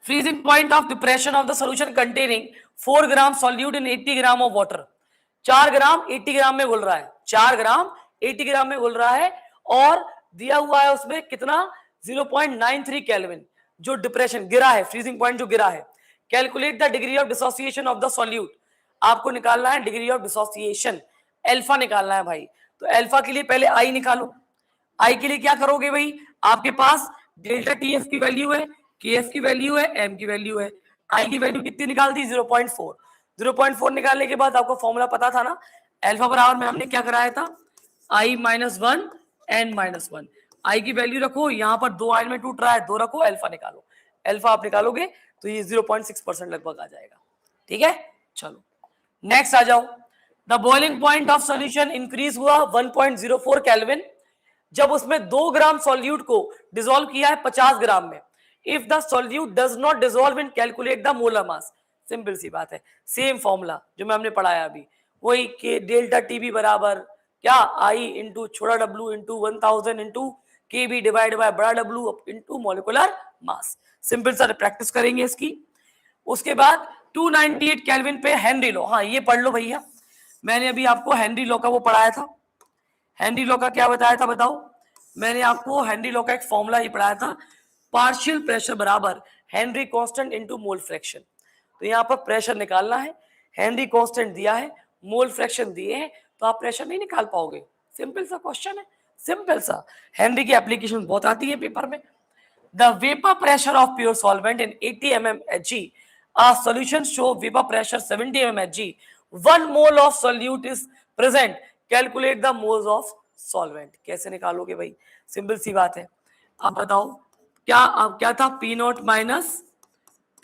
freezing point of depression of the solution containing 4 gram solute in 80 gram of water, 4 ग्राम 80 ग्राम में घुल रहा है, 4 ग्राम 80 ग्राम में घुल रहा है, और दिया हुआ है उसमें कितना 0.93 केल्विन, जो डिप्रेशन गिरा है, फ्रीजिंग पॉइंट जो गिरा है। Calculate the degree of dissociation of the solute, आपको निकालना है डिग्री ऑफ डिसोसिएशन, एल्फा निकालना है भाई, तो एल्फा के लिए पहले आई निकालो, आई के लिए क्या करोगे भाई, आपके पास डेल्टा टी एफ की वैल्यू है, के एफ की वैल्यू है, एम की वैल्यू है, आई की वैल्यू कितनी निकाल दी 0.4, 0.4 निकालने के बाद आपको फॉर्मूला पता था ना, एल्फा बराबर में हमने क्या कराया था, I minus one N minus one, I की वैल्यू रखो, यहाँ पर 2 आयन में टूट रहा है, 2 रखो, एल्फा निकालो, एल्फा आप निकालोगे तो ये 0.6% लगभग आ जाएगा, ठीक है। चलो नेक्स्ट आ जाओ, the boiling point of solution increase हुआ 1.04 केल्विन, जब उसमें 2 ग्राम सॉल्यूट को डिसॉल्व किया है 50 ग्राम में, if the solute does not dissolve in calculate the molar mass, simple सी बात है, सेम फॉर्मूला जो मैं हमने पढ़ाया अभी, वही के डेल्टा टीबी बराबर क्या आई इंटू छोटा डब्लू इंटू 1000 इंटू के बी डिवाइड बाय बड़ा W into molecular mass, simple सा प्रैक्टिस करेंगे इसकी। उसके बाद 298 केल्विन पे हेनरी लॉ, हाँ ये पढ़ लो भैया, मैंने अभी आपको हेनरी लॉ का वो पढ़ाया था, हेनरी लॉ का क्या बताया था बताओ, मैंने आपको हेनरी लॉ का एक फॉर्मूला ही पढ़ाया था, पार्शियल प्रेशर बराबर Henry constant into mole fraction, तो यहाँ पर प्रेशर निकालना है, हेनरी कांस्टेंट दिया है, मोल फ्रैक्शन दिए हैं, तो आप प्रेशर नहीं निकाल पाओगे, सिंपल सा क्वेश्चन है, सिंपल सा, हेनरी की एप्लीकेशन बहुत आती है पेपर में। The vapor pressure of pure solvent in 80 mm Hg, a solution show vapor pressure 70 mm Hg, 1 mole of solute is present, calculate the moles of solvent, कैसे निकालोगे भाई, सिंपल सी बात है, आप बताओ क्या, अब क्या था P not minus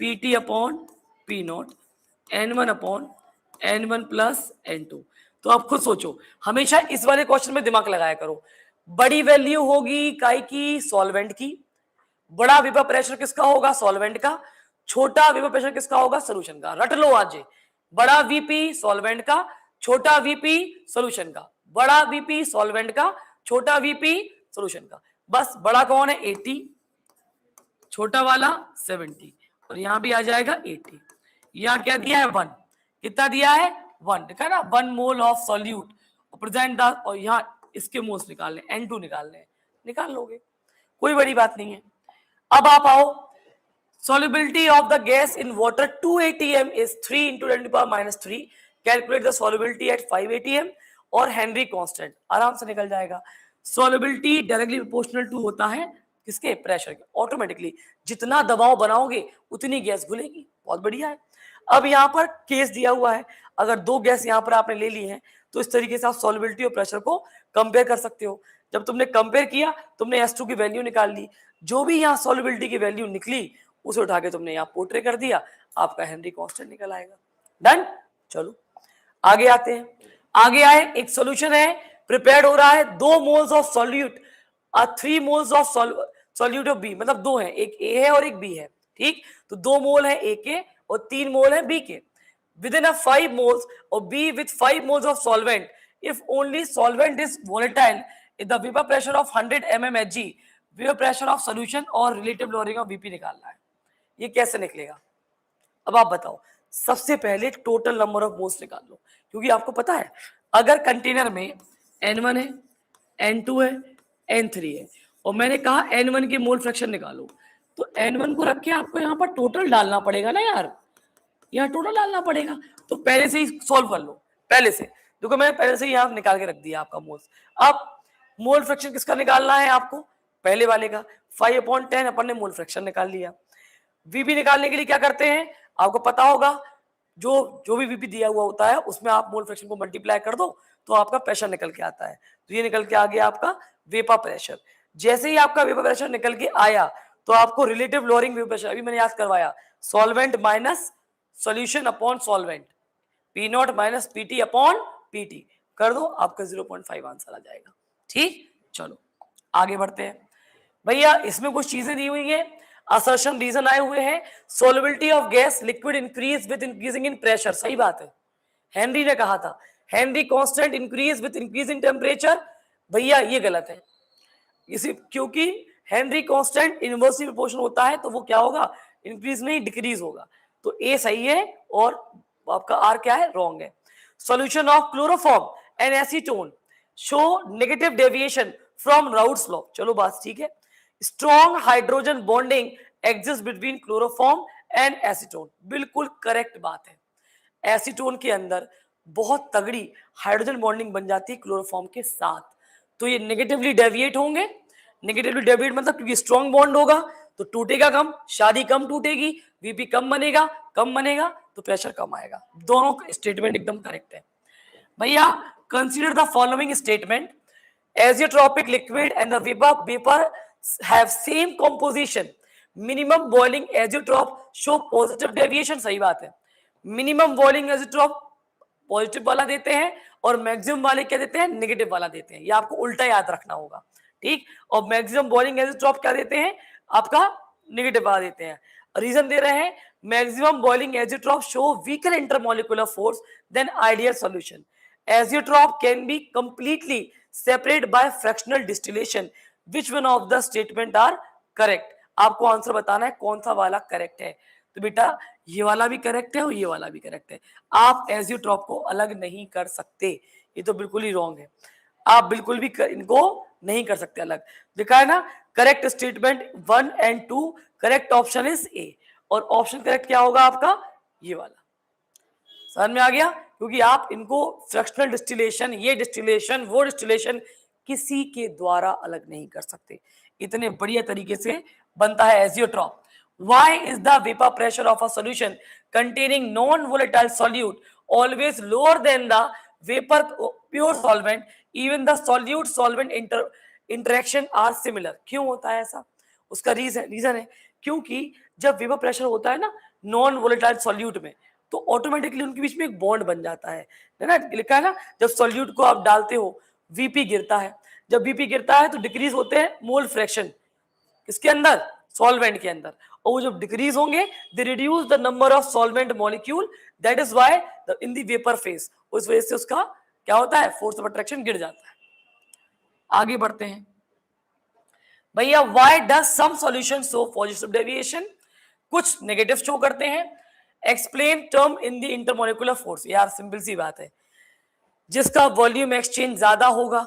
P T upon P not N1 upon N1 plus N2, तो आप खुद सोचो, हमेशा इस वाले क्वेश्चन में दिमाग लगाया करो, बड़ी वैल्यू होगी काय की, सॉल्वेंट की, बड़ा वेपर प्रेशर किसका होगा, सॉल्वेंट का, छोटा वेपर प्रेशर किसका होगा, सॉल्यूशन का, रट लो आज, बड़ा वीपी सॉल्वेंट का, छोटा वीपी सॉल्यूशन का, बड़ा वीपी सॉल्वेंट का, छोटा वीपी सॉल्यूशन का, बस बड़ा कौन है 80, छोटा वाला 70 और यहाँ भी आ जाएगा 80। यहाँ क्या दिया है 1, कितना दिया है 1, देखा ना 1 mole of solute present the, और यहाँ इसके मोल्स निकालने N2 निकालने हैं, निकाल लोगे, कोई बड़ी बात नहीं है। अब आप आओ, solubility of the gas in water 2 atm is 3 into 10 to the power minus 3, calculate the solubility at 5 atm और हेनरी कांस्टेंट, आराम से निकल जाएगा। solubility डायरेक्टली प्रोपोर्शनल टू होता है किसके, प्रेशर के। ऑटोमेटिकली जितना दबाव बनाओगे उतनी गैस घुलेगी, बहुत बढ़िया है। अब यहाँ पर केस दिया हुआ है, अगर दो गैस यहाँ पर आपने ले ली है तो इस तरीके से आप सॉल्युबिलिटी और प्रेशर को कंपेयर कर सकते हो। जब तुमने कंपेयर किया, तुमने S2 की वैल्यू निकाल ली, जो भी यहाँ सॉल्युबिलिटी की वैल्यू निकली उसे उठा के तुमने यहाँ पोर्ट्रे कर दिया, आपका हेनरी कांस्टेंट निकल आएगा। डन। चलो आगे आते हैं। आगे आए, एक सॉल्यूशन है, प्रिपेयर्ड हो रहा है 2 moles of solute 3 moles of solute of B, मतलब 2 है, एक ए है और एक बी है, ठीक। तो 2 मोल है ए के और 3 मोल है बी के, within a 5 moles or B with 5 moles of solvent, if only solvent is volatile, if the vapor pressure of 100 mm Hg, vapor pressure of solution और relative lowering of Vp निकालना है। ये कैसे निकलेगा, अब आप बताओ। सबसे पहले टोटल नंबर ऑफ मोल्स निकाल लो, क्योंकि आपको पता है अगर कंटेनर में N1 है, N2 है, N3 है और मैंने कहा N1 की मोल फ्रैक्शन निकालो, तो N1 को रख के आपको यहाँ पर टोटल डालना पड़ेगा ना यार, यहाँ टोटल डालना पड़ेगा। तो पहले से ही सॉल्व कर लो, पहले से देखो, मैं पहले से ही यहाँ निकाल के रख दिया आपका मोल्स। अब मोल फ्रैक्शन किसका निकालना है आपको, पहले वाले का, 5/10 अपन ने मोल फ्रैक्शन निकाल लिया। वीपी निकालने के लिए क्या करते हैं, आपको पता होगा, जो भी वीपी दिया हुआ होता है उसमें आप मोल फ्रैक्शन को मल्टीप्लाई कर दो तो आपका प्रेशर निकल के आता है। तो ये निकल के आ गया आपका वेपर प्रेशर। जैसे ही आपका वेपर प्रेशर निकल के आया तो आपको रिलेटिव लोअरिंग वेपर प्रेशर, अभी मैंने याद करवाया, solvent minus solution upon solvent, P not minus PT upon PT कर दो, आपका 0.5 आंसर आ जाएगा। ठीक, चलो आगे बढ़ते हैं। भैया इसमें कुछ चीजें दी हुई है, असर्शन रीजन आए हुए हैं, solubility of gas liquid increase with increasing in pressure, सही बात है, हेनरी ने कहा था, Henry constant increase with increase in temperature, भैया ये गलत है, इसी क्योंकि हेनरी कांस्टेंट इनवर्सली प्रोपोर्शनल होता है तो वो क्या होगा, इंक्रीज नहीं डिक्रीज होगा, तो ए सही है और आपका आर क्या है, रॉन्ग है। Solution of chloroform and acetone show negative deviation from routes law, चलो बात ठीक है। Strong hydrogen bonding exist between chloroform and acetone, बिल्कुल करेक्ट बात है, एसीटोन के अंदर बहुत तगड़ी हाइड्रोजन बॉन्डिंग बन जाती है क्लोरोफॉर्म के साथ, तो ये नेगेटिवली डेविएट होंगे। नेगेटिवली डेविएट मतलब क्योंकि स्ट्रॉन्ग बॉन्ड होगा तो टूटेगा कम, शादी कम टूटेगी, वीपी कम बनेगा तो प्रेशर कम आएगा। दोनों स्टेटमेंट एकदम करेक्ट है। भैया consider the following statement, azeotropic liquid and the vapor have same composition, minimum boiling azeotrope show positive deviation, सही बात है, मिनिमम बॉइलिंग एजिट्रॉप पॉजिटिव वाला देते हैं और मैक्सिमम वाले क्या देते हैं, नेगेटिव वाला देते हैं, ये आपको उल्टा याद रखना होगा, ठीक। और मैक्सिमम बॉइलिंग एजिट्रॉप क्या देते हैं, आपका नेगेटिव वाला देते हैं। रीजन दे रहे हैं, maximum boiling azeotrope show weaker intermolecular force than ideal solution, azeotrope can be completely separate by fractional distillation, which one of the statement are correct, आपको आंसर बताना है कौन सा वाला करेक्ट है। तो बेटा ये वाला भी करेक्ट है और ये वाला भी करेक्ट है, आप एजियोट्रॉप को अलग नहीं कर सकते, ये तो बिल्कुल ही रॉन्ग है, आप बिल्कुल भी इनको नहीं कर सकते अलग। लिखा है ना correct statement 1 and 2, correct option is a, और ऑप्शन करेक्ट क्या होगा आपका, ये वाला। समझ में आ गया, क्योंकि आप इनको फ्रैक्शनल डिस्टिलेशन, ये डिस्टिलेशन, वो डिस्टिलेशन किसी के द्वारा अलग नहीं कर सकते, इतने बढ़िया तरीके से बनता है azeotrope. Why is the vapor pressure of a solution containing non-volatile solute always lower than the vapor pure solvent? Even the solute-solvent interaction are similar. क्यों होता है ऐसा? उसका रीजन है क्योंकि जब वेपर प्रेशर होता है ना नॉन वोलेटाइल सॉल्यूट में, तो ऑटोमेटिकली उनके बीच में एक बॉन्ड बन जाता है ना, लिखा है ना, जब सॉल्यूट को आप डालते हो वीपी गिरता है, जब वीपी गिरता है तो डिक्रीज होते हैं मोल फ्रैक्शन, इसके अंदर सॉल्वेंट के अंदर, और वो जब डिक्रीज होंगे they reduce the number of solvent molecule, that is why in the vapour phase, उस वजह से उसका क्या होता है, फोर्स ऑफ अट्रैक्शन गिर जाता है। आगे बढ़ते हैं भैया why does some solution show positive deviation, कुछ नेगेटिव शो करते हैं। Explain term in the intermolecular force, यार सिंपल सी बात है, जिसका वॉल्यूम एक्सचेंज ज्यादा होगा,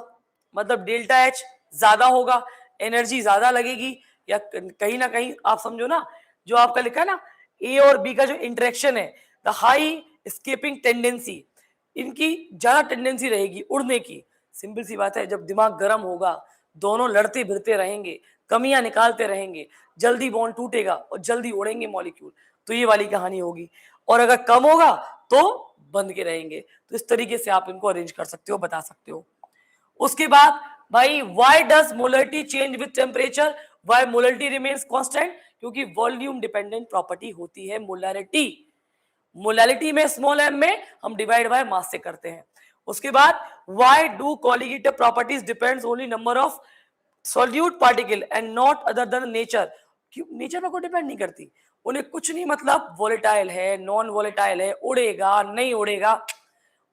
मतलब डेल्टा एच ज्यादा होगा, एनर्जी ज्यादा लगेगी, या कहीं ना कहीं आप समझो ना, जो आपका लिखा है ना ए और बी का जो इंटरेक्शन है, द हाई स्केपिंग टेंडेंसी, इनकी ज्यादा टेंडेंसी रहेगी उड़ने की। सिंपल सी बात है, जब दिमाग गर्म होगा, दोनों लड़ते भिड़ते रहेंगे, कमियां निकालते रहेंगे, जल्दी बॉन्ड टूटेगा और जल्दी उड़ेंगे मॉलिक्यूल, तो ये वाली कहानी होगी। और अगर कम होगा तो बंद के रहेंगे। तो इस तरीके से आप इनको अरेंज कर सकते हो, बता सकते हो। उसके बाद भाई why does molarity change with temperature, why molarity remains constant, क्योंकि वॉल्यूम डिपेंडेंट प्रॉपर्टी होती है मोलरिटी। मोलैलिटी में स्मॉल एम में हम डिवाइड बाय मास से करते हैं। उसके बाद why do colligative properties depends only number of solute particle and not other than nature, nature पर कोई डिपेंड नहीं करती, उन्हें कुछ नहीं मतलब वोलेटाइल है नॉन वोलेटाइल है, उड़ेगा नहीं उड़ेगा,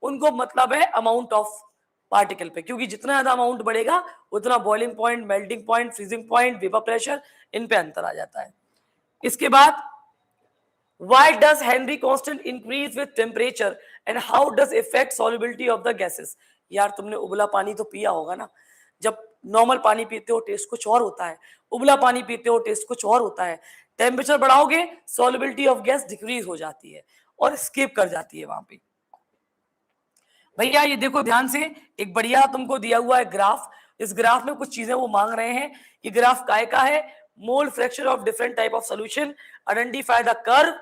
उनको मतलब है अमाउंट ऑफ पार्टिकल पे, क्योंकि जितना ज्यादा अमाउंट बढ़ेगा उतना boiling point, melting point, freezing point, vapour pressure, इन पे अंतर आ जाता है। इसके बाद why does Henry constant increase with temperature and how does affect solubility of the gases, यार तुमने उबला पानी तो पिया होगा ना, जब नॉर्मल पानी पीते हो टेस्ट कुछ और होता है, उबला पानी पीते हो टेस्ट कुछ और होता है, टेम्परेचर बढ़ाओगे सॉल्युबिलिटी ऑफ गैस डिक्रीज हो जाती है और स्केप कर जाती है वहां पे। भैया ये देखो ध्यान से, एक बढ़िया तुमको दिया हुआ है ग्राफ, इस ग्राफ में कुछ चीजें वो मांग रहे हैं। ये ग्राफ काय का है, मोल fraction of different type of solution, identify the curve,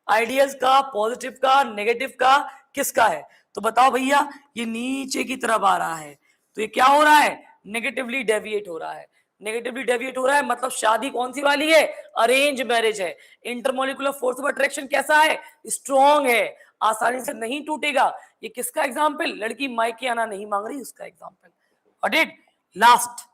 ideals का, पॉजिटिव का, नेगेटिव का, किसका है। तो बताओ भैया, ये नीचे की तरफ आ रहा है, तो ये क्या हो रहा है, नेगेटिवली डेविएट हो रहा है। नेगेटिवली डेविएट हो रहा है मतलब शादी कौन सी वाली है, अरेंज मैरिज है। इंटरमोलिकुलर फोर्स ऑफ अट्रैक्शन कैसा है, स्ट्रॉन्ग है, आसानी से नहीं टूटेगा। ये किसका एग्जाम्पल, लड़की मायके आना नहीं मांग रही उसका एग्जाम्पल। और डेट लास्ट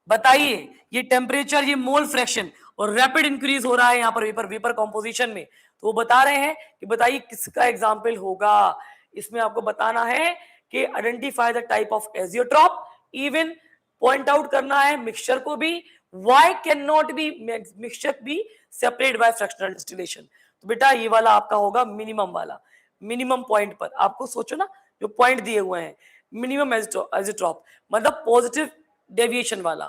बताइए, ये टेम्परेचर, ये मोल फ्रैक्शन और रैपिड इंक्रीज हो रहा है यहाँ पर वेपर वेपर कॉम्पोजिशन में, तो वो बता रहे हैं कि बताइए किसका एग्जाम्पल होगा। इसमें आपको बताना है कि identify the type of azeotrope, even point out करना है मिक्सचर को भी, why can not be mixture B separate by fractional distillation. तो बेटा ये वाला आपका होगा मिनिमम वाला, मिनिमम पॉइंट पर आपको सोचो ना, जो पॉइंट दिए हुए हैं मिनिमम एजियोट्रॉप मतलब पॉजिटिव डेविएशन वाला।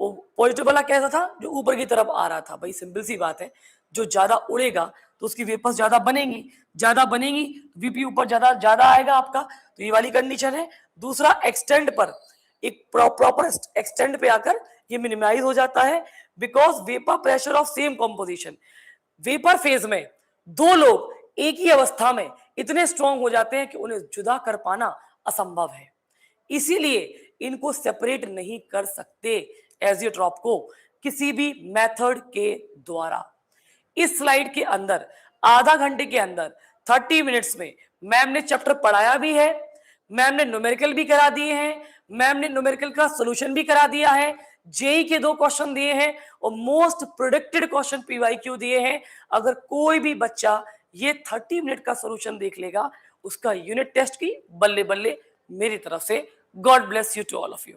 पॉजिटिव वाला कैसा था, जो ऊपर की तरफ आ रहा था। भाई सिंपल सी बात है, जो ज्यादा उड़ेगा तो उसकी वेपर्स ज्यादा बनेंगी, ज्यादा बनेंगी वीपी ऊपर ज्यादा ज्यादा आएगा आपका, तो ये वाली कंडीशन है। दूसरा एक्सटेंड पर, एक प्रॉपर एक्सटेंड पे आकर ये मिनिमाइज हो जाता है, because vapour pressure of same composition, vapour phase में दो लोग एक ही अवस्था में इतने स्ट्रॉन्ग हो जाते हैं कि उन्हें जुदा कर पाना असंभव है, इसीलिए इनको सेपरेट नहीं कर सकते एजियोट्रॉप को किसी भी मेथड के द्वारा। इस स्लाइड के अंदर आधा घंटे के अंदर 30 मिनट्स में मैम ने चैप्टर पढ़ाया भी है, मैम ने न्यूमेरिकल भी करा दिए हैं, मैम ने न्यूमेरिकल का सॉल्यूशन भी करा दिया है, जेई के 2 क्वेश्चन दिए हैं और मोस्ट प्रोडक्टेड क्वेश्चन पीवाईक्यू दिए हैं। अगर कोई भी बच्चा ये 30 मिनट का सॉल्यूशन देख लेगा, उसका यूनिट टेस्ट की बल्ले बल्ले मेरी तरफ से। God bless you to all of you.